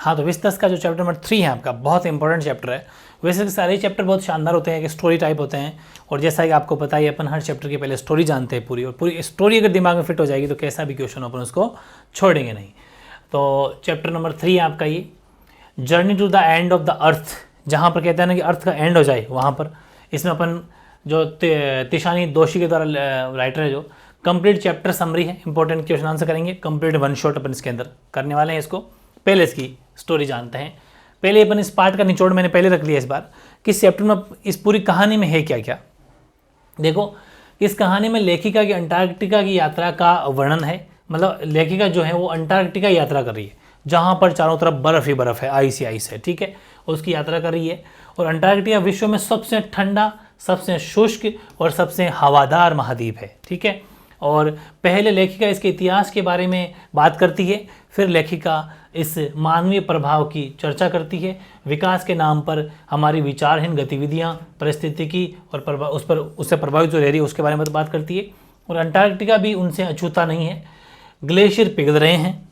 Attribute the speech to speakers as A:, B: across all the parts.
A: हाँ, तो विस्तस का जो चैप्टर नंबर 3 है आपका, बहुत इंपॉर्टेंट चैप्टर है। वैसे सारे चैप्टर बहुत शानदार होते हैं, कि स्टोरी टाइप होते हैं, और जैसा कि आपको पता ही, अपन हर चैप्टर की पहले स्टोरी जानते हैं पूरी, और पूरी स्टोरी अगर दिमाग में फिट हो जाएगी तो कैसा भी क्वेश्चन अपन उसको छोड़ेंगे नहीं। तो चैप्टर नंबर 3 है आपका ये, journey to the end of the earth, जहाँ पर कहते हैं ना कि अर्थ का एंड हो जाए वहाँ पर। इसमें अपन जो तिशानी दोषी के द्वारा राइटर है, जो कंप्लीट चैप्टर समरी है, इंपॉर्टेंट क्वेश्चन आंसर करेंगे, कंप्लीट वन शॉट अपन इसके अंदर करने वाले हैं इसको। पहले इसकी स्टोरी जानते हैं। पहले अपन इस पार्ट का निचोड़ मैंने पहले रख लिया इस बार, कि इस चैप्टर में इस पूरी कहानी में है क्या क्या। देखो, इस कहानी में लेखिका की अंटार्कटिका की यात्रा का वर्णन है। मतलब लेखिका जो है वो अंटार्कटिका यात्रा कर रही है, जहाँ पर चारों तरफ बर्फ़ ही बर्फ़ है, आइस ही आइस है, ठीक है, उसकी यात्रा कर रही है। और अंटार्कटिका विश्व में सबसे ठंडा, सबसे शुष्क और सबसे हवादार महाद्वीप है, ठीक है। और पहले लेखिका इसके इतिहास के बारे में बात करती है, फिर लेखिका इस मानवीय प्रभाव की चर्चा करती है, विकास के नाम पर हमारी विचारहीन गतिविधियाँ, परिस्थितिकी और उस पर उससे प्रभावित जो रह रही है उसके बारे में बात करती है। और अंटार्कटिका भी उनसे अछूता नहीं है, ग्लेशियर पिघल रहे हैं।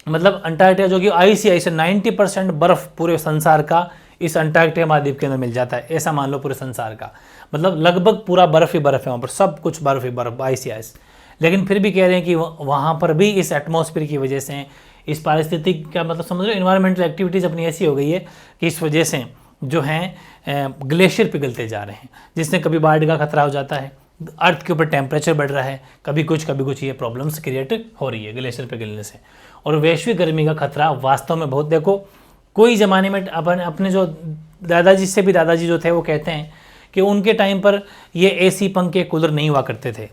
A: मतलब अंटार्कटिका जो कि आइस ही आइस है, 90% बर्फ़ पूरे संसार का इस अंटार्कटिका महाद्वीप के अंदर मिल जाता है, ऐसा मान लो पूरे संसार का। मतलब लगभग पूरा बर्फ़ ही बर्फ़ है वहाँ पर, सब कुछ बर्फ़ ही बर्फ़, आइस ही आइस। लेकिन फिर भी कह रहे हैं कि वहाँ पर भी इस एटमॉस्फेयर की वजह से, इस पारिस्थितिक का मतलब समझ लो, इन्वायरमेंटल एक्टिविटीज़ अपनी ऐसी हो गई है कि इस वजह से जो हैं ग्लेशियर पिघलते जा रहे हैं, जिससे कभी बाढ़ का खतरा हो जाता है, अर्थ के ऊपर टेम्परेचर बढ़ रहा है, कभी कुछ ये प्रॉब्लम्स क्रिएट हो रही है ग्लेशियर पिघलने से। और वैश्विक गर्मी का खतरा वास्तव में बहुत, देखो कोई ज़माने में अपने जो दादाजी से भी दादाजी जो थे वो कहते हैं कि उनके टाइम पर ये एसी, पंखे, कूलर नहीं हुआ करते थे,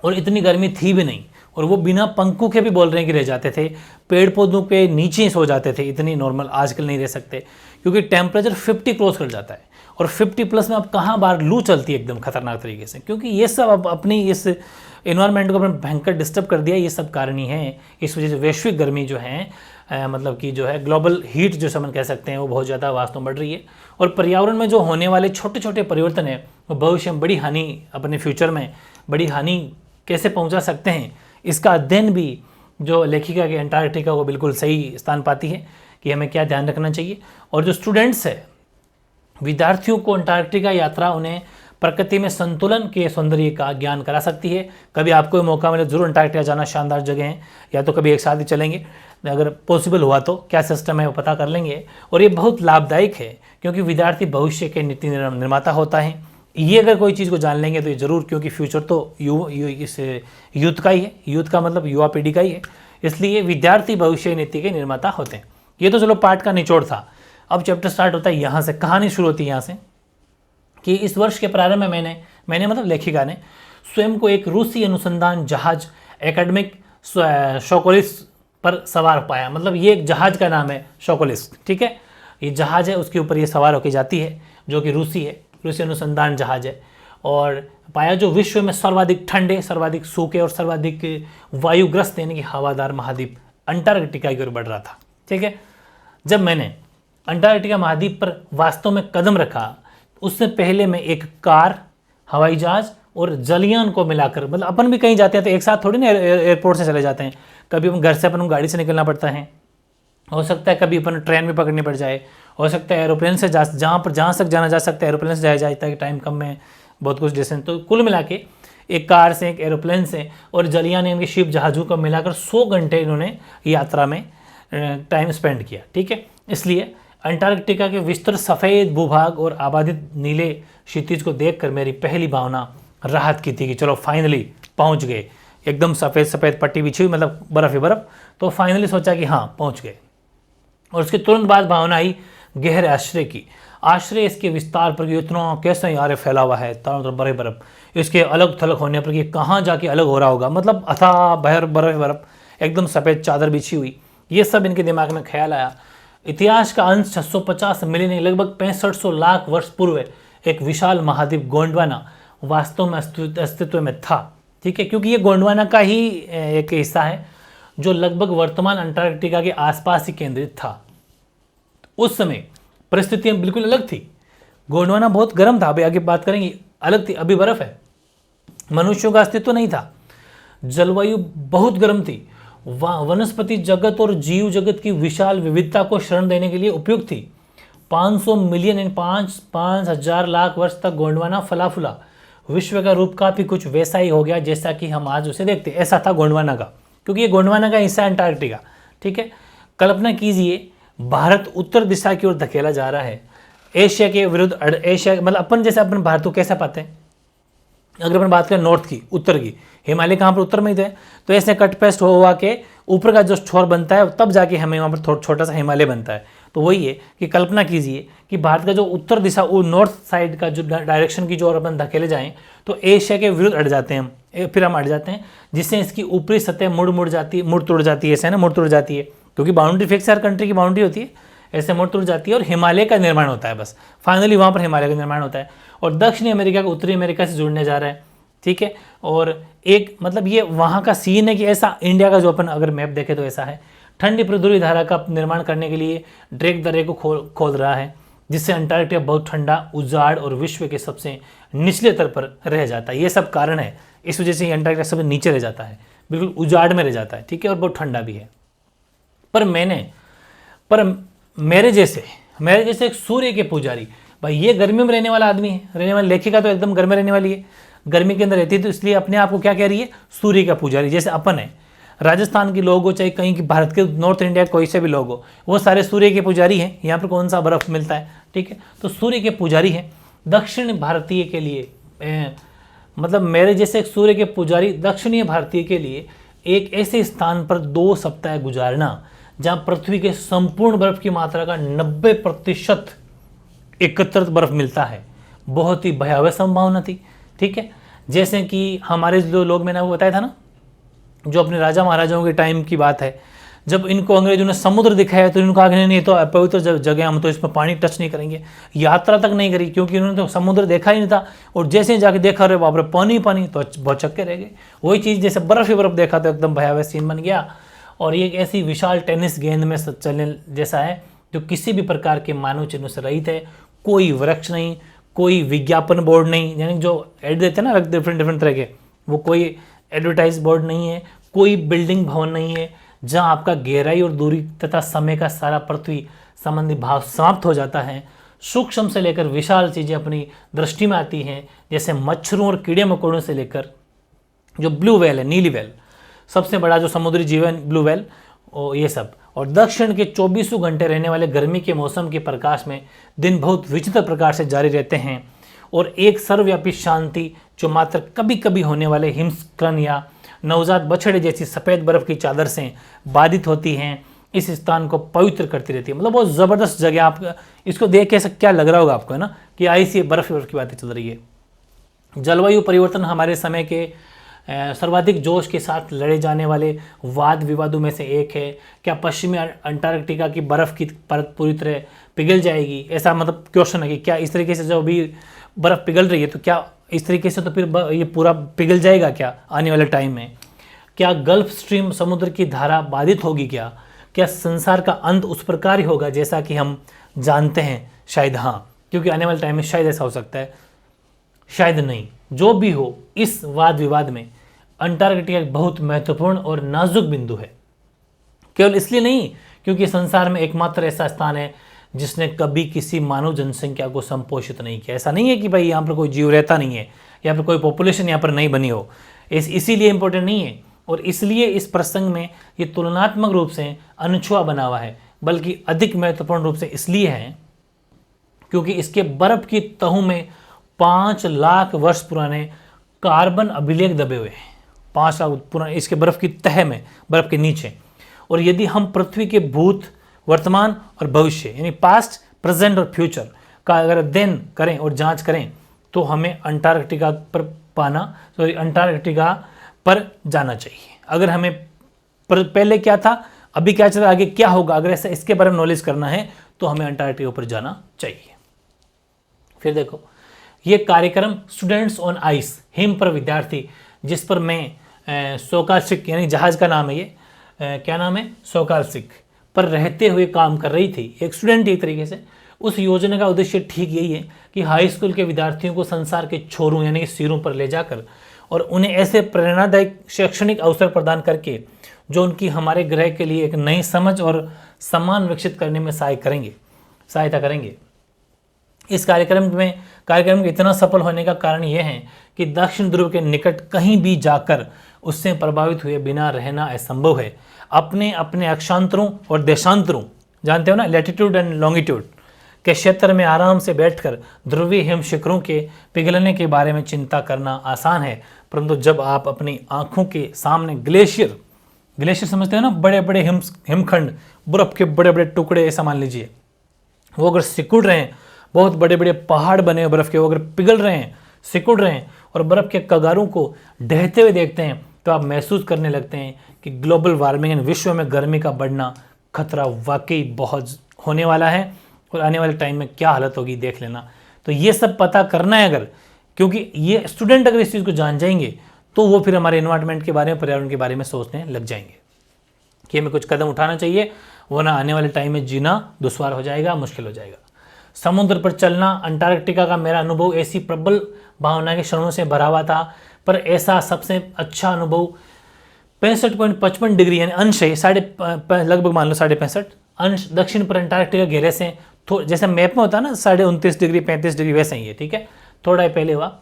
A: और इतनी गर्मी थी भी नहीं, और वो बिना पंखों के भी बोल रहे हैं कि रह जाते थे, पेड़ पौधों के नीचे सो जाते थे, इतनी नॉर्मल आजकल नहीं रह सकते, क्योंकि टेम्परेचर 50 क्रॉस कर जाता है। और 50 प्लस में अब कहाँ बाहर लू चलती है एकदम खतरनाक तरीके से, क्योंकि ये सब अब अपनी इस इन्वायरमेंट को अपने भयंकर डिस्टर्ब कर दिया, ये सब कारण ही है। इस वजह से वैश्विक गर्मी जो है मतलब कि जो है ग्लोबल हीट जो समन कह सकते हैं, वो बहुत ज़्यादा वास्तव में बढ़ रही है। और पर्यावरण में जो होने वाले छोटे छोटे परिवर्तन है, वो भविष्य में बड़ी हानि, अपने फ्यूचर में बड़ी हानि कैसे पहुंचा सकते हैं, इसका अध्ययन भी जो लेखिका के अंटार्कटिका को बिल्कुल सही स्थान पाती है कि हमें क्या ध्यान रखना चाहिए। और जो स्टूडेंट्स है, विद्यार्थियों को अंटार्कटिका यात्रा उन्हें प्रकृति में संतुलन के सौंदर्य का ज्ञान करा सकती है। कभी आपको मौका मिले जरूर अंटार्कटिका जाना, शानदार जगह है, या तो कभी एक साथ ही चलेंगे, अगर पॉसिबल हुआ तो क्या सिस्टम है वो पता कर लेंगे। और ये बहुत लाभदायक है, क्योंकि विद्यार्थी भविष्य के नीति निर्माता होता है। ये अगर कोई चीज़ को जान लेंगे तो ये ज़रूर, क्योंकि फ्यूचर तो इस यूथ का ही है, यूथ का मतलब युवा पीढ़ी का ही है, इसलिए विद्यार्थी भविष्य नीति के निर्माता होते हैं। ये तो चलो पाठ का निचोड़ था। अब चैप्टर स्टार्ट होता है यहाँ से, कहानी शुरू होती है यहाँ से, कि इस वर्ष के प्रारंभ में मैंने मतलब लेखिका ने स्वयं को एक रूसी अनुसंधान जहाज एकेडमिक शोकोलिस पर सवार पाया। मतलब ये एक जहाज का नाम है शोकोलिस, ठीक है, ये जहाज है, उसके ऊपर ये सवार होकर जाती है, जो कि रूसी है, रूसी अनुसंधान जहाज है। और पाया जो विश्व में सर्वाधिक ठंडे, सर्वाधिक सूखे और सर्वाधिक वायुग्रस्त यानी कि हवादार महाद्वीप अंटार्कटिका की ओर बढ़ रहा था, ठीक है। जब मैंने अंटार्कटिका महाद्वीप पर वास्तव में कदम रखा, उससे पहले मैं एक कार, हवाई जहाज और जलयान को मिलाकर, मतलब अपन भी कहीं जाते हैं तो एक साथ थोड़ी ना एयरपोर्ट से चले जाते हैं, कभी हम घर से अपन गाड़ी से निकलना पड़ता है, हो सकता है कभी अपन ट्रेन भी पकड़नी पड़ जाए, हो सकता है एरोप्लेन से जहाँ तक जाना जा सकता है एरोप्लेन से जाया जाता है, टाइम कम में बहुत कुछ डिस्टेंस। तो कुल मिला के एक कार से, एक एरोप्लेन से और जलयान यानी शिप जहाज़ों को मिलाकर 100 घंटे इन्होंने यात्रा में टाइम स्पेंड किया, ठीक है। इसलिए अंटार्कटिका के विस्तृत सफ़ेद भूभाग और आबादित नीले क्षितिज को देखकर मेरी पहली भावना राहत की थी कि चलो फाइनली पहुंच गए। एकदम सफ़ेद पट्टी बिछी हुई, मतलब बर्फ़ ही बर्फ़, तो फाइनली सोचा कि हाँ पहुंच गए। और उसके तुरंत बाद भावना आई गहरे आश्रय की। आश्रय इसके विस्तार पर कि इतना कैसे यार फैला हुआ है, चारों तरफ बर्फ बर्फ, इसके अलग थलग होने पर कि कहाँ जाके अलग हो रहा होगा, मतलब अथाह बर्फ, एकदम सफ़ेद चादर बिछी हुई, ये सब इनके दिमाग में ख्याल आया। इतिहास का अंश 650 मिलियन लगभग 6500 लाख वर्ष पूर्व एक विशाल महाद्वीप गोंडवाना वास्तव में अस्तित्व में था, ठीक है, क्योंकि ये गोंडवाना का ही एक हिस्सा है जो लगभग वर्तमान अंटार्कटिका के आसपास ही केंद्रित था। उस समय परिस्थितियां बिल्कुल अलग थी। गोंडवाना बहुत गर्म था, अभी आगे बात करेंगे, अलग थी, अभी बर्फ है, मनुष्यों का अस्तित्व नहीं था, जलवायु बहुत गर्म थी, वनस्पति जगत और जीव जगत की विशाल विविधता को शरण देने के लिए उपयुक्त थी। 500 मिलियन यानी 5,000 लाख वर्ष तक गोंडवाना फला फूला। विश्व का रूप काफी कुछ वैसा ही हो गया जैसा कि हम आज उसे देखते। ऐसा था गोंडवाना का, क्योंकि ये गोंडवाना का हिस्सा है अंटार्कटिका। ठीक है, कल्पना कीजिए भारत उत्तर दिशा की ओर धकेला जा रहा है। एशिया के विरुद्ध एशिया मतलब अपन जैसे अपन भारत को कैसा पाते हैं, अगर अपन बात करें नॉर्थ की, उत्तर की, हिमालय कहाँ पर उत्तर में ही थे, तो ऐसे कट पेस्ट हुआ के ऊपर का जो छोर बनता है तब जाके हमें वहाँ पर छोटा सा हिमालय बनता है। तो वही है कि कल्पना कीजिए कि भारत का जो उत्तर दिशा वो नॉर्थ साइड का जो डायरेक्शन की जो और अपन धकेले जाएं तो एशिया के विरुद्ध अट जाते हैं हम, फिर हम अट जाते हैं, जिससे इसकी ऊपरी सतह मुड़ तोड़ जाती है, ऐसे ना मुड़ तोड़ जाती है, क्योंकि बाउंड्री फिक्स हर कंट्री की बाउंड्री होती है, ऐसे मुड़ तोड़ जाती है और हिमालय का निर्माण होता है। बस फाइनली वहाँ पर हिमालय का निर्माण होता है और दक्षिणी अमेरिका को उत्तरी अमेरिका से जुड़ने जा रहा है। ठीक है, और एक मतलब ये वहाँ का सीन है कि ऐसा इंडिया का जो अपन अगर मैप देखें तो ऐसा है। ठंडी प्रधुरी धारा का निर्माण करने के लिए ड्रेक दर्रे को खोद रहा है, जिससे अंटार्कटिका बहुत ठंडा, उजाड़ और विश्व के सबसे निचले स्तर पर रह जाता है। ये सब कारण है, इस वजह से अंटार्कटिका सबसे नीचे रह जाता है, बिल्कुल उजाड़ में रह जाता है। ठीक है, और बहुत ठंडा भी है। पर मेरे जैसे एक सूर्य के पुजारी, भाई ये गर्मी में रहने वाला आदमी है, रहने वाली लेखिका तो एकदम गर्मी रहने वाली है, गर्मी के अंदर रहती है, तो इसलिए अपने आप को क्या कह रही है, सूर्य का पुजारी। जैसे अपन है, राजस्थान के लोग हो चाहे कहीं की भारत के नॉर्थ इंडिया कोई से भी लोग हो, वो सारे सूर्य के पुजारी हैं। यहाँ पर कौन सा बर्फ मिलता है, ठीक है, तो सूर्य के पुजारी हैं। दक्षिण भारतीय के लिए मतलब मेरे जैसे एक सूर्य के पुजारी दक्षिणी भारतीय के लिए एक ऐसे स्थान पर 2 सप्ताह गुजारना जहाँ पृथ्वी के संपूर्ण बर्फ की मात्रा का 90% एकत्रित बर्फ मिलता है, बहुत ही भयावह संभावना थी। ठीक है, जैसे कि हमारे जो लोग, मैंने आपको बताया था ना, जो अपने राजा महाराजाओं के टाइम की बात है, जब इनको अंग्रेजों ने समुद्र दिखाया तो इनको आगे नहीं, तो पवित्र जगह हम तो इसमें पानी टच नहीं करेंगे, यात्रा तक नहीं करी, क्योंकि उन्होंने तो समुद्र देखा ही नहीं था। और जैसे ही जाके देखा, अरे बाप रे पानी पानी, तो बहुत चक्के रह गए। वही चीज़ जैसे बर्फ ही बर्फ देखा तो एकदम भयावह सीन बन गया। और ये एक ऐसी विशाल टेनिस गेंद में चलने जैसा है जो किसी भी प्रकार के मानव चिन्हों से रहित है। कोई वृक्ष नहीं, कोई विज्ञापन बोर्ड नहीं, यानी जो एड देते हैं ना डिफरेंट तरह के, वो कोई एडवर्टाइज बोर्ड नहीं है, कोई बिल्डिंग भवन नहीं है जहां आपका गहराई और दूरी तथा समय का सारा पृथ्वी संबंधी भाव समाप्त हो जाता है। सूक्ष्म से लेकर विशाल चीज़ें अपनी दृष्टि में आती हैं, जैसे मच्छरों और कीड़े मकोड़ों से लेकर जो ब्लू व्हेल है, नीली व्हेल, सबसे बड़ा जो समुद्री जीवन ब्लू व्हेल, ये सब। और दक्षिण के 24 घंटे रहने वाले गर्मी के मौसम के प्रकाश में दिन बहुत विचित्र प्रकार से जारी रहते हैं, और एक सर्वव्यापी शांति जो मात्र कभी कभी होने वाले हिमस्खलन या नवजात बछड़े जैसी सफ़ेद बर्फ की चादर से बाधित होती हैं, इस स्थान को पवित्र करती रहती है। मतलब बहुत ज़बरदस्त जगह। आप इसको देख के ऐसा क्या लग रहा होगा आपको, है ना, कि ऐसी बर्फ की बातें चल रही है। जलवायु परिवर्तन हमारे समय के सर्वाधिक जोश के साथ लड़े जाने वाले वाद विवादों में से एक है। क्या पश्चिमी अंटार्कटिका की बर्फ़ की परत पूरी तरह पिघल जाएगी, ऐसा मतलब क्वेश्चन है कि क्या इस तरीके से जो अभी बर्फ़ पिघल रही है तो क्या इस तरीके से तो फिर ये पूरा पिघल जाएगा क्या आने वाले टाइम में? क्या गल्फ स्ट्रीम समुद्र की धारा बाधित होगी? क्या संसार का अंत उस प्रकार ही होगा जैसा कि हम जानते हैं? शायद हाँ, क्योंकि आने वाले टाइम में शायद ऐसा हो सकता है, शायद नहीं। जो भी हो, इस वाद विवाद में अंटार्कटिका एक बहुत महत्वपूर्ण और नाजुक बिंदु है। केवल इसलिए नहीं क्योंकि संसार में एकमात्र ऐसा स्थान है जिसने कभी किसी मानव जनसंख्या को संपोषित नहीं किया। ऐसा नहीं है कि भाई यहाँ पर कोई जीव रहता नहीं है, यहाँ पर कोई पॉपुलेशन यहाँ पर नहीं बनी हो, इसीलिए इम्पोर्टेंट नहीं है। और इसलिए इस प्रसंग में ये तुलनात्मक रूप से अनछुआ बना हुआ है, बल्कि अधिक महत्वपूर्ण रूप से इसलिए है क्योंकि इसके बर्फ की तहों में 5 लाख वर्ष पुराने कार्बन अभिलेख दबे हुए हैं। 5 लाख पुराने इसके बर्फ की तह में, बर्फ के नीचे। और यदि हम पृथ्वी के भूत, वर्तमान और भविष्य यानी पास्ट, प्रेजेंट और फ्यूचर का अगर अध्ययन करें और जांच करें तो हमें अंटार्कटिका पर जाना चाहिए। अगर हमें पहले क्या था, अभी क्या चल रहा है, आगे क्या होगा, अगर ऐसा इसके बारे में नॉलेज करना है तो हमें अंटार्कटिका पर जाना चाहिए। फिर देखो, ये कार्यक्रम स्टूडेंट्स ऑन आइस, हिम पर विद्यार्थी, जिस पर मैं सोकाल्सिक यानी जहाज का नाम है ये, क्या नाम है, सोकाल्सिक पर रहते हुए काम कर रही थी, एक स्टूडेंट एक तरीके से। उस योजना का उद्देश्य ठीक यही है कि हाई स्कूल के विद्यार्थियों को संसार के छोरों यानी सिरों पर ले जाकर और उन्हें ऐसे प्रेरणादायक शैक्षणिक अवसर प्रदान करके जो उनकी हमारे ग्रह के लिए एक नई समझ और सम्मान विकसित करने में सहायता करेंगे। इस कार्यक्रम के इतना सफल होने का कारण यह है कि दक्षिण ध्रुव के निकट कहीं भी जाकर उससे प्रभावित हुए बिना रहना असंभव है। अपने अपने अक्षांतरों और देशांतरों, जानते हो ना, लैटिट्यूड एंड लॉन्गिट्यूड के क्षेत्र में आराम से बैठकर ध्रुवीय हिम शिखरों के पिघलने के बारे में चिंता करना आसान है, परंतु जब आप अपनी आंखों के सामने ग्लेशियर समझते हो ना, बड़े बड़े हिमखंड, बर्फ के बड़े बड़े टुकड़े ऐसा मान लीजिए, वो अगर सिकुड़ रहे हैं, बहुत बड़े बड़े पहाड़ बने हुए बर्फ के, वो अगर पिघल रहे हैं, सिकुड़ रहे हैं और बर्फ के कगारों को ढहते हुए देखते हैं, तो आप महसूस करने लगते हैं कि ग्लोबल वार्मिंग यानी विश्व में गर्मी का बढ़ना खतरा वाकई बहुत होने वाला है और आने वाले टाइम में क्या हालत होगी देख लेना। तो ये सब पता करना है अगर, क्योंकि ये स्टूडेंट अगर इस चीज़ को जान जाएंगे तो वो फिर हमारे एनवायरनमेंट के बारे में, पर्यावरण के बारे में सोचने लग जाएंगे कि हमें कुछ कदम उठाना चाहिए, वरना आने वाले टाइम में जीना दुश्वार हो जाएगा, मुश्किल हो जाएगा। समुद्र पर चलना, अंटार्कटिका का मेरा अनुभव ऐसी प्रबल भावना के क्षणों से भरा हुआ था, पर ऐसा सबसे अच्छा अनुभव 65.55 डिग्री यानी अंश है, लगभग मान लो 65.5 अंश दक्षिण पर अंटार्कटिका घेरे से, जैसे मैप में होता है ना 29.5 डिग्री 35 डिग्री, वैसा ही है, ठीक है, थोड़ा ही पहले हुआ।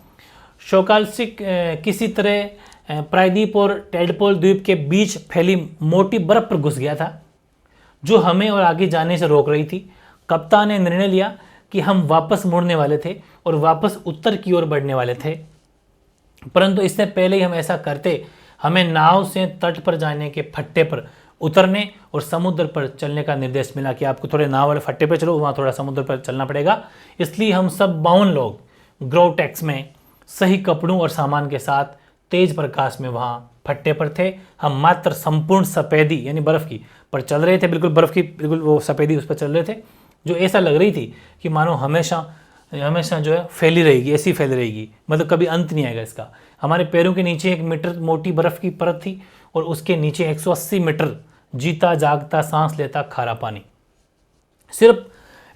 A: शोकाल्सिक किसी तरह प्रायद्वीप और टेडपोल द्वीप के बीच फैली मोटी बर्फ पर घुस गया था, जो हमें और आगे जाने से रोक रही थी। कप्तान ने निर्णय लिया कि हम वापस मुड़ने वाले थे और वापस उत्तर की ओर बढ़ने वाले थे, परंतु इससे पहले ही हम ऐसा करते, हमें नाव से तट पर जाने के फट्टे पर उतरने और समुद्र पर चलने का निर्देश मिला कि आपको थोड़े नाव वाले फट्टे पर चलो, वहाँ थोड़ा समुद्र पर चलना पड़ेगा। इसलिए हम सब 52 लोग ग्रोटेक्स में सही कपड़ों और सामान के साथ तेज प्रकाश में वहाँ फट्टे पर थे। हम मात्र संपूर्ण सफ़ेदी यानी बर्फ़ की पर चल रहे थे, बिल्कुल बर्फ़ की बिल्कुल वो सफ़ेदी उस पर चल रहे थे, जो ऐसा लग रही थी कि मानो हमेशा जो है फैली रहेगी, ऐसी फैली रहेगी, मतलब कभी अंत नहीं आएगा इसका। हमारे पैरों के नीचे 1 मीटर मोटी बर्फ़ की परत थी और उसके नीचे 180 मीटर जीता जागता सांस लेता खारा पानी। सिर्फ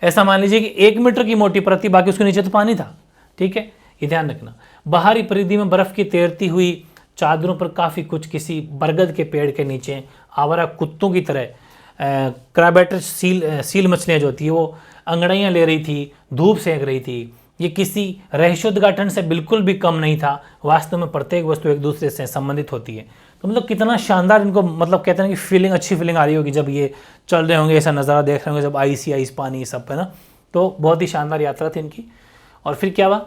A: ऐसा मान लीजिए कि 1 मीटर की मोटी परत थी, बाकी उसके नीचे तो पानी था, ठीक है, ये ध्यान रखना। बाहरी परिधि में बर्फ़ की तैरती हुई चादरों पर काफ़ी कुछ किसी बरगद के पेड़ के नीचे आवारा कुत्तों की तरह क्रैबेटर सील मछलियाँ जो होती है वो अंगड़ाइयाँ ले रही थी, धूप सेंक रही थी। ये किसी रहस्योद्घाटन से बिल्कुल भी कम नहीं था। वास्तव में प्रत्येक वस्तु एक दूसरे से संबंधित होती है। तो मतलब कितना शानदार इनको, मतलब कहते हैं कि अच्छी फीलिंग आ रही होगी जब ये चल रहे होंगे, ऐसा नज़ारा देख रहे होंगे, जब आइस पानी सब पे ना, तो बहुत ही शानदार यात्रा थी इनकी। और फिर क्या हुआ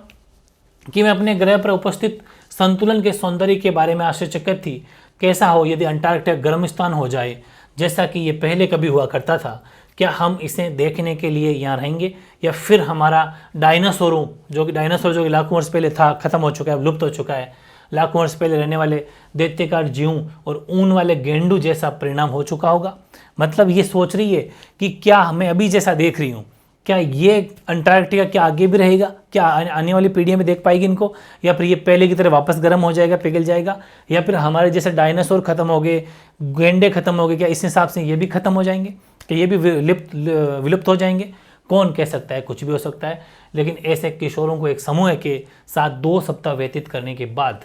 A: कि मैं अपने ग्रह पर उपस्थित संतुलन के सौंदर्य के बारे में आश्चर्यचकित थी। कैसा हो यदि अंटार्कटिका गर्म स्थान हो जाए, जैसा कि ये पहले कभी हुआ करता था। क्या हम इसे देखने के लिए यहाँ रहेंगे या फिर हमारा डायनासोर जो कि लाखों वर्ष पहले था, ख़त्म हो चुका है, लुप्त हो चुका है, लाखों वर्ष पहले रहने वाले दैत्यकार जीवों और ऊन वाले गेंडू जैसा परिणाम हो चुका होगा। मतलब ये सोच रही है कि क्या मैं अभी जैसा देख रही हूँ, क्या ये अंटार्कटिका क्या आगे भी रहेगा, क्या आने वाली पीढ़ियों में देख पाएगी इनको, या फिर ये पहले की तरह वापस गर्म हो जाएगा, पिघल जाएगा, या फिर हमारे जैसे डायनासोर खत्म हो गए, गेंडे खत्म हो गए, क्या इस हिसाब से ये भी खत्म हो जाएंगे, कि ये भी विलुप्त हो जाएंगे। कौन कह सकता है, कुछ भी हो सकता है। लेकिन ऐसे किशोरों को एक समूह के साथ 2 सप्ताह व्यतीत करने के बाद,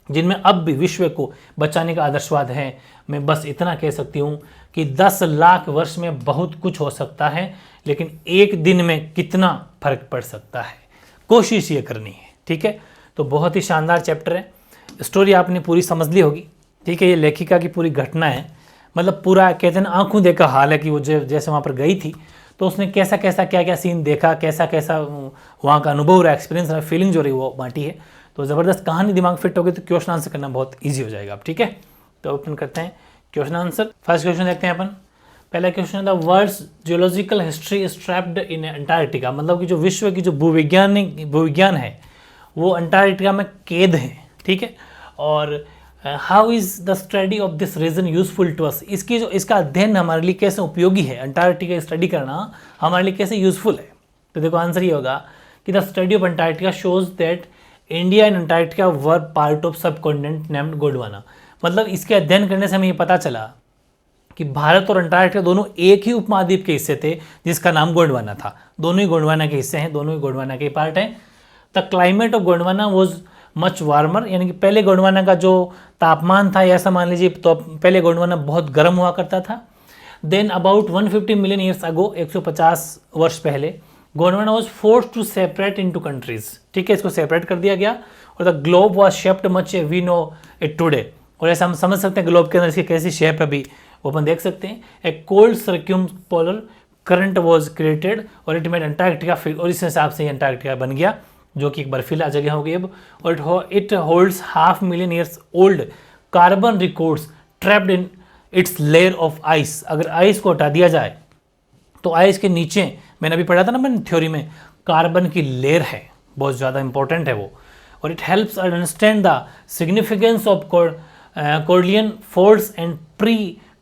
A: जिनमें अब भी विश्व को बचाने का आदर्शवाद है, मैं बस इतना कह सकती हूँ कि 10 लाख वर्ष में बहुत कुछ हो सकता है, लेकिन एक दिन में कितना फर्क पड़ सकता है, कोशिश ये करनी है, ठीक है। तो बहुत ही शानदार चैप्टर है। स्टोरी आपने पूरी समझ ली होगी, ठीक है। ये लेखिका की पूरी घटना है, मतलब पूरा कहते हैं ना आंखों देखा हाल है कि वो जैसे वहाँ पर गई थी तो उसने कैसा कैसा क्या क्या सीन देखा, कैसा कैसा वहाँ का अनुभव रहा, एक्सपीरियंस रहा, फीलिंग जो रही वो बांटी है। तो ज़बरदस्त कहानी, दिमाग फिट हो गई तो क्वेश्चन आंसर करना बहुत ईजी हो जाएगा, ठीक है। तो ओपन करते हैं क्वेश्चन आंसर। फर्स्ट क्वेश्चन देखते हैं अपन। पहला क्वेश्चन था, world's geological history is trapped in Antarctica. मतलब कि जो विश्व की जो भूविज्ञान है वो अंटार्कटिका में कैद है, ठीक है। और how is the study of this region useful to us. इसका अध्ययन हमारे लिए कैसे उपयोगी है, अंटार्कटिका स्टडी करना हमारे लिए कैसे यूजफुल है। तो देखो आंसर ये होगा कि the study of Antarctica shows that India and Antarctica were part of सब कॉन्टिनेंट नेम्ड गोंडवाना। मतलब इसके अध्ययन करने से हमें ये पता चला कि भारत और अंटार्कटिका दोनों एक ही उपमहाद्वीप के हिस्से थे जिसका नाम गोंडवाना था। दोनों ही गोंडवाना के हिस्से हैं, दोनों ही गोंडवाना के पार्ट हैं। The climate of Gondwana was much warmer, यानी कि पहले गोंडवाना का जो तापमान था ऐसा मान लीजिए, तो पहले गोंडवाना बहुत गर्म हुआ करता था। Then about 150 million years ago, 150 वर्ष पहले, Gondwana was forced to separate into countries, ठीक है, इसको सेपरेट कर दिया गया, और the globe was shaped much we know it today, और ऐसा हम समझ सकते हैं ग्लोब के अंदर इसकी कैसी शेप है अभी वो अपन देख सकते हैं। A cold circumpolar current was created और इट मेड अंटार्कटिका फिल, और इस हिसाब से अंटार्कटिका बन गया जो कि एक बर्फीला जगह हो गई अब, और it holds 500,000 years old carbon records trapped in its layer of ice. अगर आइस को हटा दिया जाए तो आइस के नीचे, मैंने अभी पढ़ा था ना मैंने थ्योरी में, कार्बन की लेयर है, बहुत ज़्यादा इंपॉर्टेंट है वो, और it helps understand the significance of Caledonian folds and pre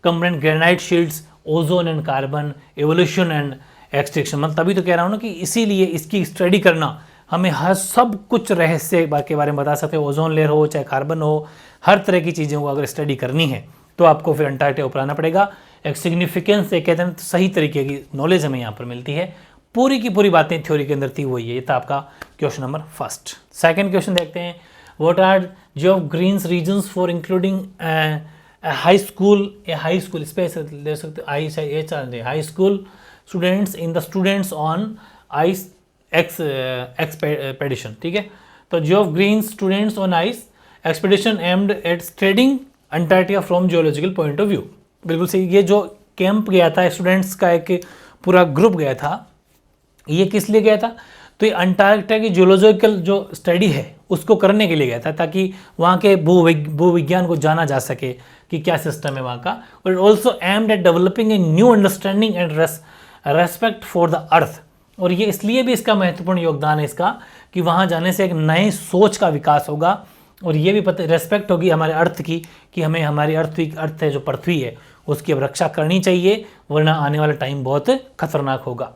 A: कम्बरेंट granite shields, ozone and carbon evolution and extinction. मतलब तभी तो कह रहा हूँ ना कि इसीलिए इसकी स्टडी करना हमें हर सब कुछ रहस्य के बारे में बता सकते हैं, ओजोन लेयर हो चाहे कार्बन हो, हर तरह की चीज़ों को अगर स्टडी करनी है तो आपको फिर अंटार्कटिका ऊपर आना पड़ेगा। एक सिग्निफिकेंस एक कहते हैं तो सही तरीके की नॉलेज हमें यहाँ पर मिलती है, पूरी की पूरी बातें थ्योरी के अंदर थी वही है। ये था आपका question number first. Second question देखते हैं, what are Geoff Green's reasons for including high school space दे सकते high school students in the students on ice expedition, ठीक है। तो Geoff Green's students on ice expedition aimed at studying Antarctica from geological point of view, बिल्कुल सही। ये जो camp गया था स्टूडेंट्स का एक पूरा ग्रुप गया था, ये किस लिए गया था, तो ये अंटार्कटिका की जियोलॉजिकल जो स्टडी है उसको करने के लिए गया था, ताकि वहाँ के भूविज्ञान को जाना जा सके कि क्या सिस्टम है वहाँ का। और it also aimed at developing a new understanding and respect for the अर्थ, और ये इसलिए भी इसका महत्वपूर्ण योगदान है इसका कि वहाँ जाने से एक नए सोच का विकास होगा, और ये भी पता रेस्पेक्ट होगी हमारे अर्थ की कि हमें हमारी अर्थ है जो पृथ्वी है उसकी अब रक्षा करनी चाहिए, वरना आने वाला टाइम बहुत खतरनाक होगा,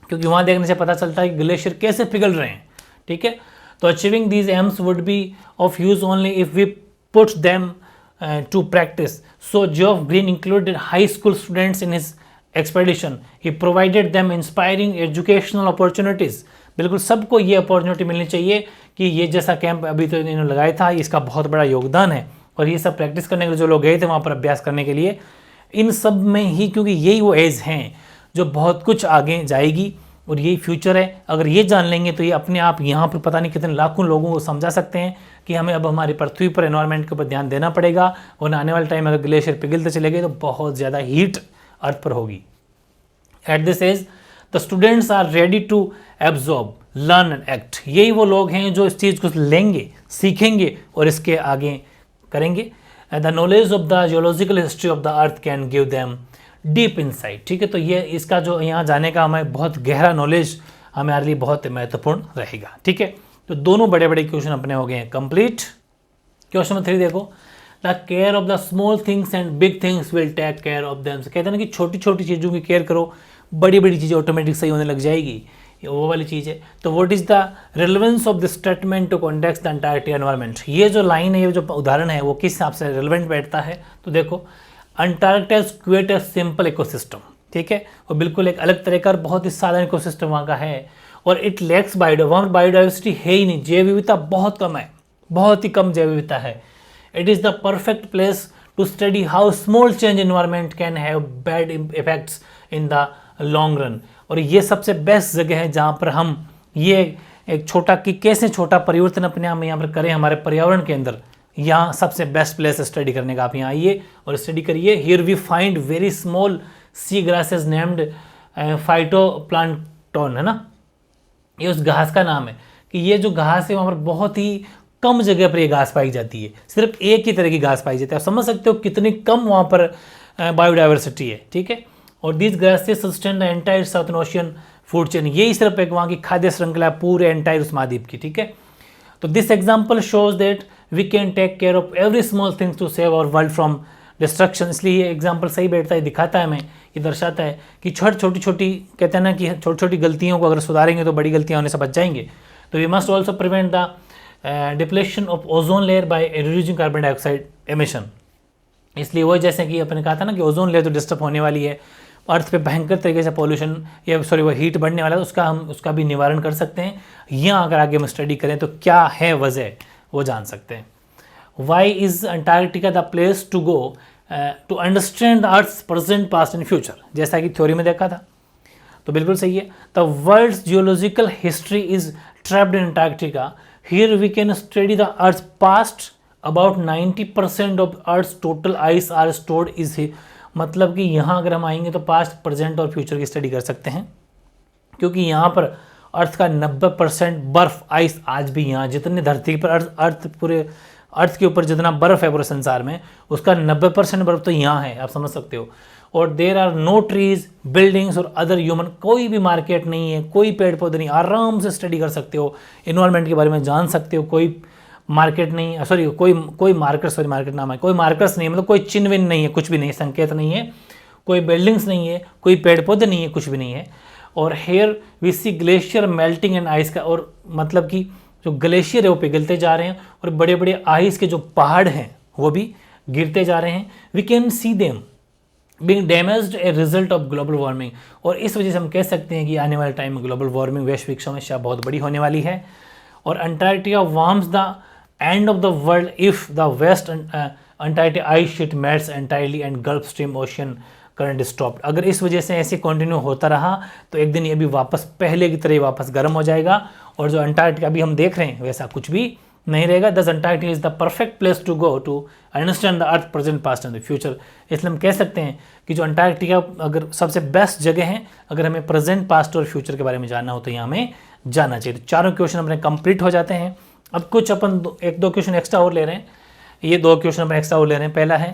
A: क्योंकि वहाँ देखने से पता चलता है कि ग्लेशियर कैसे पिघल रहे हैं, ठीक है। तो achieving these aims would be of use only if we put them to practice. So Geoff Green included high school students in his expedition, he provided them inspiring educational opportunities. बिल्कुल सबको ये अपॉर्चुनिटी मिलनी चाहिए कि ये जैसा camp अभी तो इन्होंने लगाया था, इसका बहुत बड़ा योगदान है, और ये सब प्रैक्टिस करने के लिए जो लोग गए थे वहाँ पर अभ्यास करने के लिए, इन सब में ही, क्योंकि यही वो एज हैं जो बहुत कुछ आगे जाएगी और यही फ्यूचर है। अगर ये जान लेंगे तो ये अपने आप यहाँ पर पता नहीं कितने लाखों लोगों को समझा सकते हैं कि हमें अब हमारी पृथ्वी पर एनवायरनमेंट के ऊपर ध्यान देना पड़ेगा, वरना आने वाले टाइम अगर ग्लेशियर पिघलते चले गए तो बहुत ज़्यादा हीट अर्थ पर होगी। At this age the students are ready to absorb, learn and act. यही वो लोग हैं जो इस चीज़ को लेंगे, सीखेंगे और इसके आगे करेंगे। The knowledge of the geological history of the earth can give them deep insight, ठीक है। तो ये इसका जो यहाँ जाने का हमें बहुत गहरा नॉलेज हमारे लिए बहुत महत्वपूर्ण रहेगा, ठीक है। तो दोनों बड़े बड़े क्वेश्चन अपने हो गए हैं कंप्लीट। क्वेश्चन नंबर 3 देखो, the care of the small things and big things will take care of them. कहते हैं ना कि छोटी छोटी चीज़ों की केयर करो, बड़ी बड़ी चीज़ें ऑटोमेटिक सही होने लग जाएगी, वो वाली चीज़ है। तो what is the relevance of this statement to context the Antarctica environment. ये जो लाइन है, ये जो उदाहरण है वो किस हिसाब से रेलेवेंट बैठता है, तो देखो Antarctica is create a simple ecosystem, ठीक है, और बिल्कुल एक अलग तरह का और बहुत ही साधारण इकोसिस्टम वहाँ का है, और इट लैक्स बायोडाइवर्सिटी है ही नहीं, जैव विविधता बहुत कम है, बहुत ही कम जैव विविधता है। It is the perfect place to study how small change environment can have bad effects in the long run. और ये सबसे बेस्ट जगह है जहाँ पर हम ये एक छोटा कि कैसे छोटा परिवर्तन अपने आप में यहाँ पर करें हमारे पर्यावरण के अंदर, यहाँ सबसे बेस्ट प्लेस स्टडी करने का। आप यहाँ आइए और स्टडी करिए। Here we find very small sea grasses named phytoplankton, है ना, ये उस घास का नाम है कि ये जो घास है वहाँ पर बहुत ही कम जगह पर ये घास पाई जाती है, सिर्फ एक ही तरह की घास पाई जाती है। आप समझ सकते हो कितनी कम वहाँ पर बायोडाइवर्सिटी है, ठीक है। और this grasses sustain the entire southern ocean food chain, यही सिर्फ एक वहाँ की खाद्य श्रृंखला पूरे एंटायर उस महाद्वीप की, ठीक है। तो this example shows that we can take care of every small things to save our world from destruction. इसलिए ये एग्जाम्पल सही बैठता है, दिखाता है हमें, ये दर्शाता है कि छोटी छोटी कहते हैं ना कि छोटी छोटी गलतियों को अगर सुधारेंगे तो बड़ी गलतियाँ होने से बच जाएंगे। तो we must also prevent the depletion of ozone layer by reducing carbon dioxide emission. इसलिए वो जैसे कि अपने कहा था ना कि ओजोन लेयर तो डिस्टर्ब होने वाली है, अर्थ पे भयंकर तरीके से पॉल्यूशन या वो हीट बढ़ने वाला है, उसका हम उसका भी निवारण कर सकते हैं। यहाँ अगर आगे हम स्टडी करें तो क्या है वजह, वो जान सकते हैं। Why is Antarctica the place to go to understand the earth's present past and future, जैसा कि थ्योरी में देखा था, तो बिल्कुल सही है। The world's geological history is trapped in Antarctica, here we can study the earth past, about 90% of earth total ice are stored is, मतलब कि यहाँ अगर हम आएंगे तो पास्ट, प्रेजेंट और फ्यूचर की स्टडी कर सकते हैं, क्योंकि यहाँ पर अर्थ का 90% बर्फ, आइस आज भी यहाँ जितने धरती पर अर्थ पूरे अर्थ के ऊपर जितना बर्फ है पूरे संसार में, उसका 90% बर्फ तो यहाँ है, आप समझ सकते हो। और there are no trees, buildings और अदर ह्यूमन, कोई भी मार्केट नहीं है, कोई पेड़ पौधे नहीं, आराम से स्टडी कर सकते हो, इन्वायरमेंट के बारे में जान सकते हो, कोई मार्केट नहीं, सॉरी कोई मार्केट नाम है, कोई मार्कर्स नहीं है, मतलब कोई चिन्ह विन्ह नहीं है, कुछ भी नहीं, संकेत नहीं है, कोई बिल्डिंग्स नहीं है, कोई पेड़ पौधे नहीं है, कुछ भी नहीं है। और here we see glacier melting and ice का, और मतलब कि जो ग्लेशियर है वो पिघलते जा रहे हैं और बड़े बड़े आइस के जो पहाड़ हैं वो भी गिरते जा रहे हैं। We can see them being damaged a result of global warming, और इस वजह से हम कह सकते हैं कि आने वाले टाइम में ग्लोबल वार्मिंग, वैश्विक समस्या बहुत बड़ी होने वाली है। और Antarctica warms the end of the world if the West Antarctic ice sheet melts entirely and Gulf Stream ocean current stopped. अगर इस वजह से ऐसे कंटिन्यू होता रहा तो एक दिन ये भी वापस पहले की तरह वापस गर्म हो जाएगा, और जो अंटार्कटिका अभी हम देख रहे हैं वैसा कुछ भी नहीं रहेगा। Thus Antarctica is the perfect place to go to understand the earth present past and the future. इसलिए हम कह सकते हैं कि जो अंटार्कटिका अगर सबसे बेस्ट जगह है, अगर हमें प्रेजेंट, पास्ट और फ्यूचर के बारे में जानना हो तो यहाँ हमें जाना चाहिए। तो चारों क्वेश्चन अपने कंप्लीट हो जाते हैं। अब कुछ अपन एक दो क्वेश्चन एक्स्ट्रा और ले रहे हैं, ये दो क्वेश्चन अपन एक्स्ट्रा और ले रहे हैं। पहला है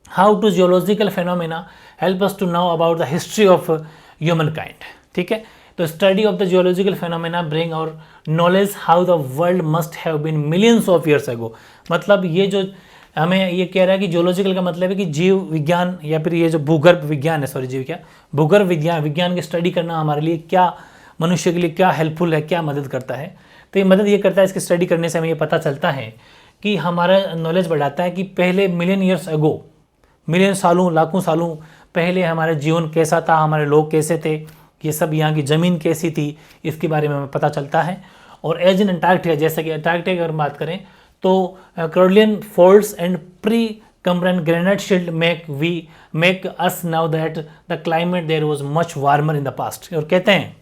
A: how to geological phenomena help us to know about the history of humankind. ठीक है, तो study of the geological phenomena bring और knowledge how the world must have been millions of years ago. मतलब ये जो हमें ये कह रहा है कि जियोलॉजिकल का मतलब है कि जीव विज्ञान या फिर ये जो भूगर्भ विज्ञान है, सॉरी जीव क्या, भूगर्भ विज्ञान की स्टडी करना हमारे लिए क्या, मनुष्य के लिए क्या हेल्पफुल है, क्या मदद करता है। तो ये मदद ये करता है, इसकी स्टडी करने से हमें ये पता चलता है कि हमारा नॉलेज बढ़ाता है कि पहले मिलियन ईयर्स अगो, मिलियन सालों, लाखों सालों पहले हमारा जीवन कैसा था, हमारे लोग कैसे थे, ये सब, यहाँ की ज़मीन कैसी थी, इसके बारे में हमें पता चलता है। और एज इन अंटार्कटिका, जैसे कि अंटार्कटिका की अगर बात करें तो Caledonian folds and Precambrian granite shield make us now that the climate there was much warmer in the past. और कहते हैं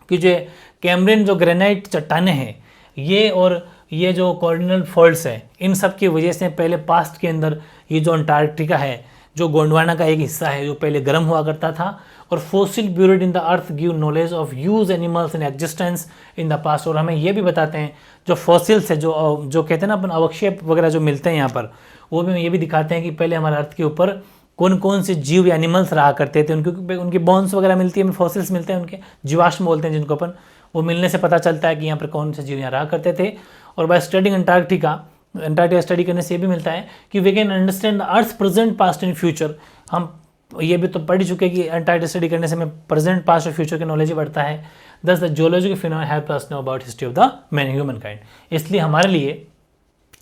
A: कि जो कैम्ब्रियन जो ग्रेनाइट चट्टानें हैं ये, और ये जो कॉर्डिनल फोल्ड्स है, इन सब की वजह से पहले पास्ट के अंदर ये जो अंटार्कटिका है, जो गोंडवाना का एक हिस्सा है, जो पहले गर्म हुआ करता था। और fossil buried in the earth give knowledge of use animals in existence in the past. और हमें ये भी बताते हैं जो फॉसिल्स है, जो कहते हैं ना अपन अवक्षेप वगैरह जो मिलते हैं यहाँ पर, वो भी ये भी दिखाते हैं कि पहले हमारे अर्थ के ऊपर कौन कौन से जीव या एनिमल्स रहा करते थे। उनकी बोन्स वगैरह मिलती है, हमें फॉसिल्स मिलते हैं, उनके जीवाश्म बोलते हैं जिनको अपन, वो मिलने से पता चलता है कि यहाँ पर कौन से जीव यहाँ रहा करते थे। और बाय स्टडिंग अंटार्कटिका स्टडी करने से ये भी मिलता है कि we can understand the earth present, past and future. हम ये भी तो पढ़ चुके कि अंटार्कटिका स्टडी करने से हमें प्रेजेंट, पास्ट और फ्यूचर की नॉलेज ही बढ़ता है। दस the geological phenomena help us know about history of the man human kind. इसलिए हमारे लिए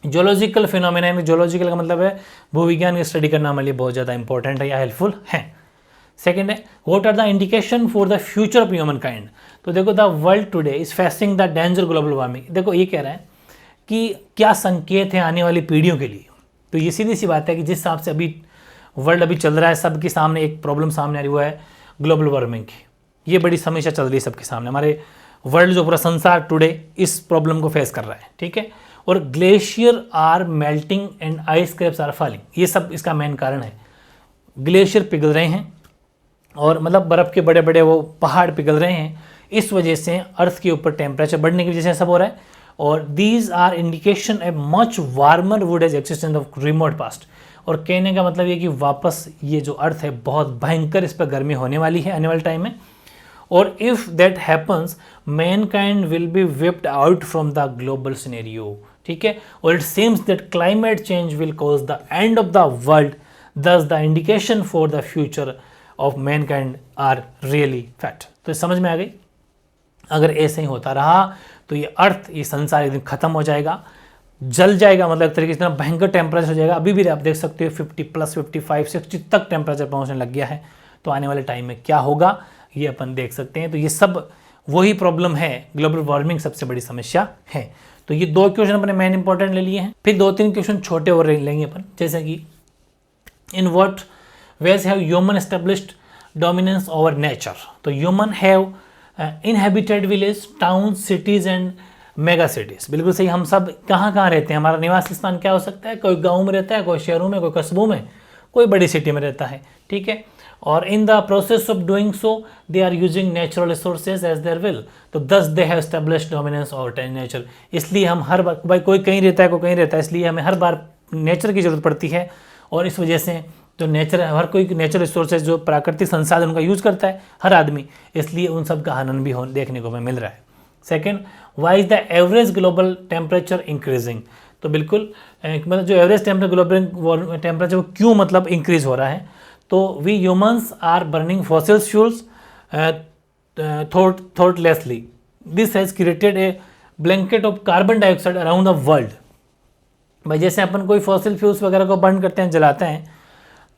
A: जियोलॉजिकल फिनोमेना में, जियोलॉजिकल का मतलब है भूविज्ञान की स्टडी करना हमारे लिए बहुत ज़्यादा इंपॉर्टेंट है या हेल्पफुल है। सेकेंड है what are the indication for the future of humankind. तो देखो the world today is facing the danger global warming. देखो ये कह रहा है कि क्या संकेत है आने वाली पीढ़ियों के लिए। तो ये सीधी सी बात है कि जिस हिसाब से अभी वर्ल्ड अभी चल रहा है, सबके सामने एक प्रॉब्लम सामने आ रही हुआ है ग्लोबल वार्मिंग की। ये बड़ी समस्या चल रही है सबके सामने, हमारे वर्ल्ड जो पूरा संसार टुडे इस प्रॉब्लम को फेस कर रहा है। ठीक है, और glacier are melting and ice caps are falling, ये सब इसका मेन कारण है। ग्लेशियर पिघल रहे हैं और मतलब बर्फ़ के बड़े बड़े वो पहाड़ पिघल रहे हैं, इस वजह से अर्थ के ऊपर टेम्परेचर बढ़ने की वजह से सब हो रहा है। और these are indication a much warmer world as existence of remote past. और कहने का मतलब ये कि वापस ये जो अर्थ है बहुत भयंकर, इस पर गर्मी होने वाली है आने वाले टाइम में। और if that happens mankind will be wiped out from the global scenario. ठीक है, और it seems that climate change will cause the end of the world, thus the indication for the future of mankind are really fact. तो समझ में आ गई, अगर ऐसे ही होता रहा तो ये अर्थ, ये संसार एक दिन खत्म हो जाएगा, जल जाएगा, मतलब एक तरीके से इतना भयंकर टेम्परेचर हो जाएगा। अभी भी आप देख सकते हो 50+, 55, 60 तक टेम्परेचर पहुंचने लग गया है। तो आने वाले टाइम में क्या होगा ये अपन देख सकते हैं। तो ये सब वही प्रॉब्लम है, ग्लोबल वार्मिंग सबसे बड़ी समस्या है। तो ये 2 क्वेश्चन अपने मेन इंपॉर्टेंट ले लिए हैं। फिर 2-3 क्वेश्चन छोटे और लेंगे अपन, जैसे कि in what ways have human established dominance over nature. तो human have inhabited village, town, cities and mega cities. बिल्कुल सही, हम सब कहाँ कहाँ रहते हैं, हमारा निवास स्थान क्या हो सकता है, कोई गाँव में रहता है, कोई शहरों में, कोई कस्बों में, कोई बड़ी सिटी में रहता है, ठीक है। और in the process of doing so they are using natural resources as their will, तो thus they have established dominance over nature. इसलिए हम हर बार, भाई कोई कहीं रहता है, कोई कहीं रहता है, इसलिए हमें हर बार नेचर की जरूरत पड़ती है। और इस वजह से जो नेचर, हर कोई नेचुरल रिसोर्सेज जो प्राकृतिक संसाधन का यूज करता है हर आदमी, इसलिए उन सब का हनन भी देखने को मिल रहा है। Second, why is the average global temperature increasing. तो बिल्कुल मतलब जो एवरेज ग्लोबल टेम्परेचर वो क्यों मतलब इंक्रीज हो रहा है, तो we humans are burning fossil fuels thoughtlessly, this has created a blanket of carbon dioxide around the world. भाई जैसे अपन कोई फॉसिल फ्यूल्स वगैरह को बर्न करते हैं, जलाते हैं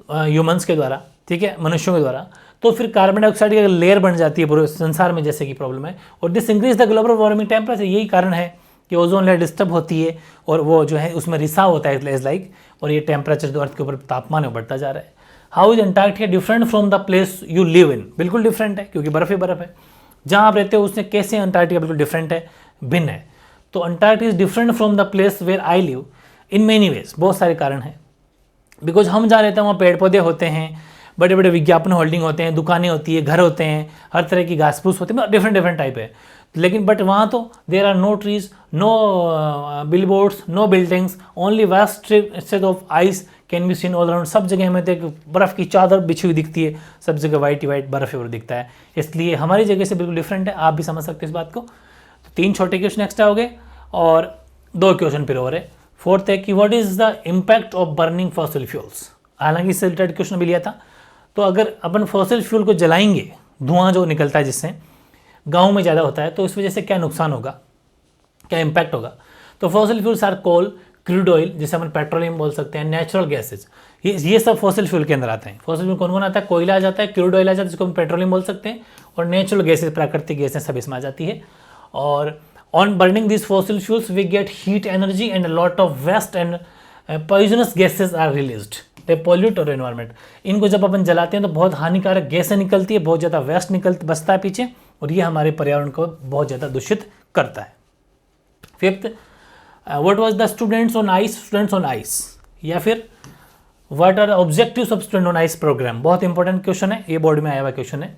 A: ह्यूमंस के द्वारा, ठीक है, मनुष्यों के द्वारा, तो फिर कार्बन डाइऑक्साइड की लेयर बन जाती है पूरे संसार में, जैसे कि प्रॉब्लम है। और this increase the global warming temperature, यही कारण है कि ओजोन लेयर डिस्टर्ब होती है और वो जो है उसमें रिसाव होता है एज लाइक, और ये टेम्परेचर जो अर्थ के ऊपर तापमान है बढ़ता जा रहा है। How is Antarctica different from the place you live in. बिल्कुल डिफरेंट है, क्योंकि बर्फ ही बर्फ है। जहाँ आप रहते हो उससे कैसे अंटार्कटिका बिल्कुल डिफरेंट है, भिन्न है। तो Antarctica is different from the place where I live in many ways, बहुत सारे कारण हैं। बिकॉज हम जहाँ रहते हैं वहाँ पेड़ पौधे होते हैं, बड़े बड़े विज्ञापन होल्डिंग होते हैं, दुकानें होती है, घर होते हैं, हर तरह की घास फूस होती है, डिफरेंट टाइप है। लेकिन बट वहाँ तो there are no trees, no billboards, no buildings, only vast stretch of ice can be seen all around. सब जगह हमें तो एक बर्फ़ की चादर बिछी हुई दिखती है, सब जगह वाइट बर्फ़ और दिखता है, इसलिए हमारी जगह से बिल्कुल डिफरेंट है। आप भी समझ सकते हैं इस बात को। तो 3 छोटे क्वेश्चन एक्स्ट्रा हो गए और 2 क्वेश्चन फिर और है। फोर्थ है कि what is the impact of burning fossil fuels. हालांकि इससे रिलेटेड क्वेश्चन भी लिया था। तो अगर अपन फॉसिल फ्यूल को जलाएंगे, धुआं जो निकलता है जिससे गाँव में ज़्यादा होता है, तो इस वजह से क्या नुकसान होगा, क्या इम्पैक्ट होगा। तो fossil fuels are coal, crude oil, जिसे अपन पेट्रोलियम बोल सकते हैं, नेचुरल गैसेज, ये सब फॉसिल फ्यूल के अंदर आते हैं। फॉसिल फ्यूल कौन कौन आता है, कोयला आ जाता है, क्रूड ऑयल आ जाता है जिसको हम पेट्रोलियम बोल सकते हैं, और नेचुरल गैसेज, प्राकृतिक गैसें सब इसमें आ जाती है। और on burning these fossil fuels we get heat energy and a lot of waste and poisonous gases are released, they pollute our environment। इनको जब अपन जलाते हैं तो बहुत हानिकारक गैसें निकलती है, बहुत ज़्यादा वेस्ट बचता है पीछे, और ये हमारे पर्यावरण को बहुत ज़्यादा दूषित करता है। Fifth, what was the students on ice, या फिर what are objectives of student on ice program. बहुत इंपॉर्टेंट क्वेश्चन है, ये बोर्ड में आया हुआ क्वेश्चन है।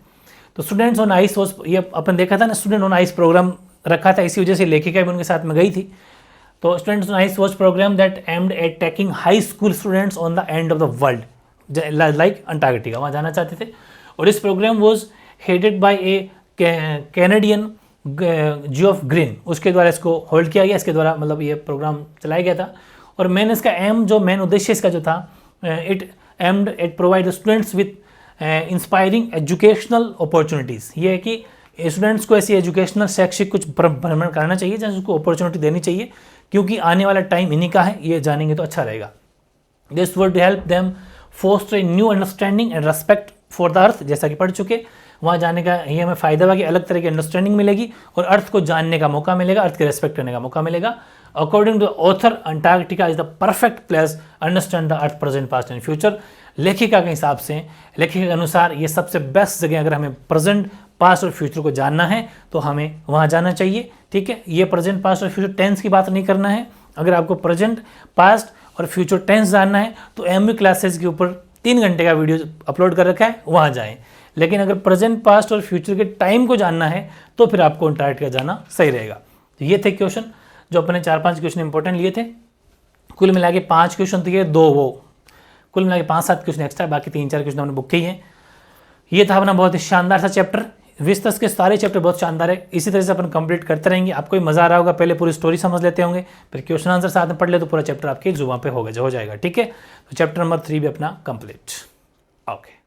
A: तो स्टूडेंट्स ऑन आइस, ये अपन देखा था ना, स्टूडेंट ऑन आइस प्रोग्राम रखा था, इसी वजह से लेखिका भी उनके साथ में गई थी। तो students on ice was program that aimed at taking high school students on the end of the world, like Antarctica, वहाँ जाना चाहते थे। और इस program was headed by a Canadian Geoff Green, उसके द्वारा इसको होल्ड किया गया, इसके द्वारा मतलब ये प्रोग्राम चलाया गया था। और मेन इसका एम, जो मेन उद्देश्य इसका जो था, it aimed at provide students with inspiring educational opportunities. ये है कि स्टूडेंट्स को ऐसी एजुकेशनल, शैक्षिक कुछ भ्रमण कराना चाहिए जहाँ उसको अपॉर्चुनिटी देनी चाहिए, क्योंकि आने वाला टाइम इन्हीं का है, ये जानेंगे तो अच्छा रहेगा। This would help them foster a new understanding and respect for the earth, जैसा कि पढ़ चुके। वहाँ जाने का ये हमें फ़ायदा हुआ कि अलग तरह की अंडरस्टैंडिंग मिलेगी और अर्थ को जानने का मौका मिलेगा, अर्थ के रेस्पेक्ट करने का मौका मिलेगा। According to author, Antarctica is the perfect place understand the earth present, past and future. लेखिका के हिसाब से, लेखिका के अनुसार ये सबसे बेस्ट जगह, अगर हमें प्रेजेंट, पास्ट और फ्यूचर को जानना है तो हमें वहाँ जाना चाहिए, ठीक है। ये प्रेजेंट, पास्ट और फ्यूचर टेंस की बात नहीं करना है। अगर आपको प्रेजेंट, पास्ट और फ्यूचर टेंस जानना है तो एमवी क्लासेस के ऊपर 3 घंटे का वीडियो अपलोड कर रखा है, वहाँ जाएं। लेकिन अगर प्रेजेंट, पास्ट और फ्यूचर के टाइम को जानना है तो फिर आपको अंटार्कटिका जाना सही रहेगा। तो ये थे क्वेश्चन जो अपने 4-5 क्वेश्चन इंपॉर्टेंट लिए थे। कुल मिला के 5 क्वेश्चन थे, 2 वो, कुल मिला के 5-7 क्वेश्चन एक्स्ट्रा, बाकी 3-4 क्वेश्चन हमने बुक किए हैं। ये था अपना बहुत ही शानदार सा चैप्टर। विस्तस के सारे चैप्टर बहुत शानदार है, इसी तरह से अपन कंप्लीट करते रहेंगे। आपको भी मजा आ रहा होगा, पहले पूरी स्टोरी समझ लेते होंगे, फिर क्वेश्चन आंसर साथ में पढ़ ले तो पूरा चैप्टर आपके जुबान पे हो जाएगा, ठीक है। तो चैप्टर नंबर 3 भी अपना कंप्लीट। ओके।